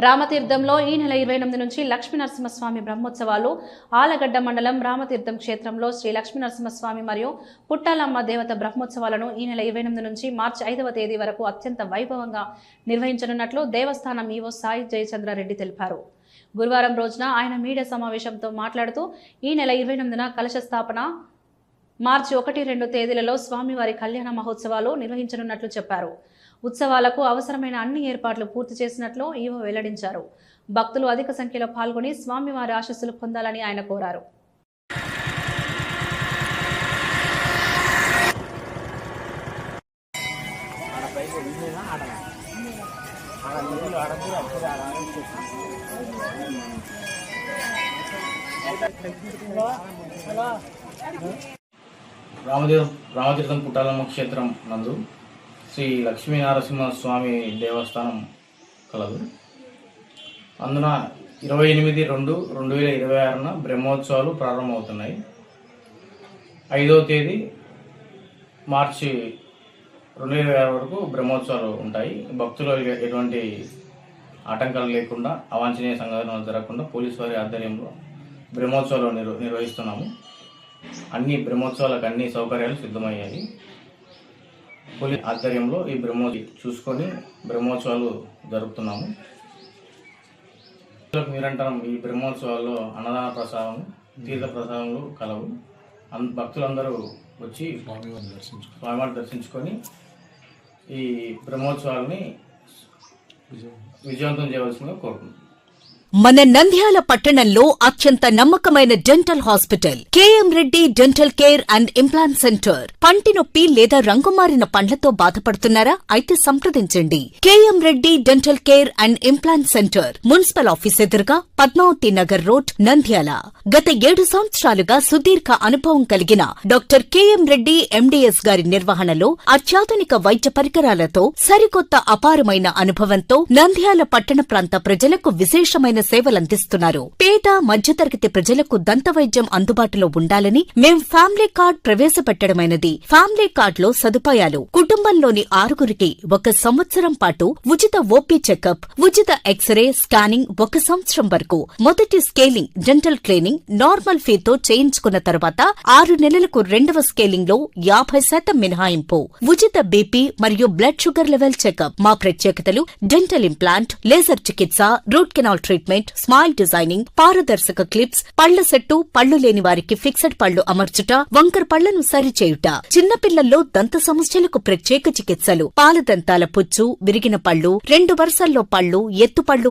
రామతీర్థంలో ఈ నెల 28 నుంచి లక్ష్మీనరసింహస్వామి బ్రహ్మోత్సవాలు ఆలగడ్డ మండలం రామతీర్థం క్షేత్రంలో శ్రీ లక్ష్మీనరసింహస్వామి మరియు పుట్టాలమ్మ దేవత బ్రహ్మోత్సవాలను ఈ నెల 28 నుంచి మార్చి 5వ తేదీ వరకు అత్యంత వైభవంగా నిర్వహించనున్నట్లు దేవస్థానం ఈవో సాయి జయచంద్రారెడ్డి తెలిపారు. గురువారం రోజున ఆయన మీడియా సమావేశంతో మాట్లాడుతూ ఈ నెల 28న కలశ స్థాపన, మార్చి 1-2 తేదీలలో స్వామివారి కళ్యాణ మహోత్సవాలు నిర్వహించనున్నట్లు చెప్పారు. ఉత్సవాలకు అవసరమైన అన్ని ఏర్పాట్లు పూర్తి చేసినట్లు ఈవో వెల్లడించారు. భక్తులు అధిక సంఖ్యలో పాల్గొని స్వామివారి ఆశీస్సులు పొందాలని ఆయన కోరారు. రామతీర్థం పుట్టాలమ్మ క్షేత్రం నందు శ్రీ లక్ష్మీనరసింహస్వామి దేవస్థానం కలదు. అందున 28/2/2026 బ్రహ్మోత్సవాలు ప్రారంభమవుతున్నాయి. 5వ తేదీ మార్చి 2026 వరకు బ్రహ్మోత్సవాలు ఉంటాయి. భక్తులు ఎటువంటి ఆటంకాలు లేకుండా, అవాంఛనీయ సంఘటనలు జరగకుండా పోలీసు వారి ఆధ్వర్యంలో బ్రహ్మోత్సవాలు నిర్వహిస్తున్నాము. అన్ని బ్రహ్మోత్సవాలకు అన్ని సౌకర్యాలు సిద్ధమయ్యాయి. పోలీస్ ఆధ్వర్యంలో ఈ చూసుకొని బ్రహ్మోత్సవాలు జరుపుతున్నాము. నిరంతరం ఈ బ్రహ్మోత్సవాల్లో అన్నదాన ప్రసాదం, తీర్థ ప్రసాదములు కలవు. భక్తులందరూ వచ్చి స్వామివారిని దర్శించుకొని ఈ బ్రహ్మోత్సవాలని విజయవంతం చేయవలసిందిగా కోరుకుంటున్నాం. మన నంద్యాల పట్టణంలో అత్యంత నమ్మకమైన dental hospital KM Reddy dental care and implant centre. పంటి నొప్పి లేదా రంగుమారిన పండ్లతో బాధపడుతున్నారా? అయితే సంప్రదించండి. KM Reddy dental care and implant centre, municipal office ఎదురుగా, పద్మావతి నగర్ రోడ్, నంద్యాల. గత 7 సంవత్సరాలుగా సుదీర్ఘ అనుభవం కలిగిన డాక్టర్ కేఎం రెడ్డి ఎండీఎస్ గారి నిర్వహణలో అత్యాధునిక వైద్య పరికరాలతో సరికొత్త అపారమైన అనుభవంతో నంద్యాల పట్టణ ప్రాంత ప్రజలకు విశేషమైన సేవలందిస్తున్నారు. పేద మధ్యతరగతి ప్రజలకు దంత వైద్యం అందుబాటులో ఉండాలని మేం ఫ్యామిలీ కార్డ్ ప్రవేశపెట్టడమైనది. ఫ్యామిలీ కార్డ్ లో సదుపాయాలు: కుటుంబంలోని 6గురికి 1 సంవత్సరం పాటు ఉచిత ఓపీ చెకప్, ఉచిత ఎక్స్రే స్కానింగ్ 1 సంవత్సరం వరకు, మొదటి స్కేలింగ్ డెంటల్ క్లీనింగ్ నార్మల్ ఫీతో చేయించుకున్న తర్వాత 6 నెలలకు 2వ స్కేలింగ్ లో 50% మినహాయింపు, ఉచిత బీపీ మరియు బ్లడ్ షుగర్ లెవెల్ చెకప్. మా ప్రత్యేకతలు: డెంటల్ ఇంప్లాంట్, లేజర్ చికిత్స, root canal treatment, smile designing, పారదర్శక క్లిప్స్, పళ్ల సెట్టు, పళ్లు లేని వారికి ఫిక్సెడ్ పళ్లు అమర్చుట, వంకర పళ్లను సరిచేయుట, చిన్నపిల్లల్లో దంత సమస్యలకు ప్రత్యేక చికిత్సలు, పాలదంతాల పుచ్చు, విరిగిన పళ్లు, 2 వరుసల్లో పళ్లు, ఎత్తుపళ్లు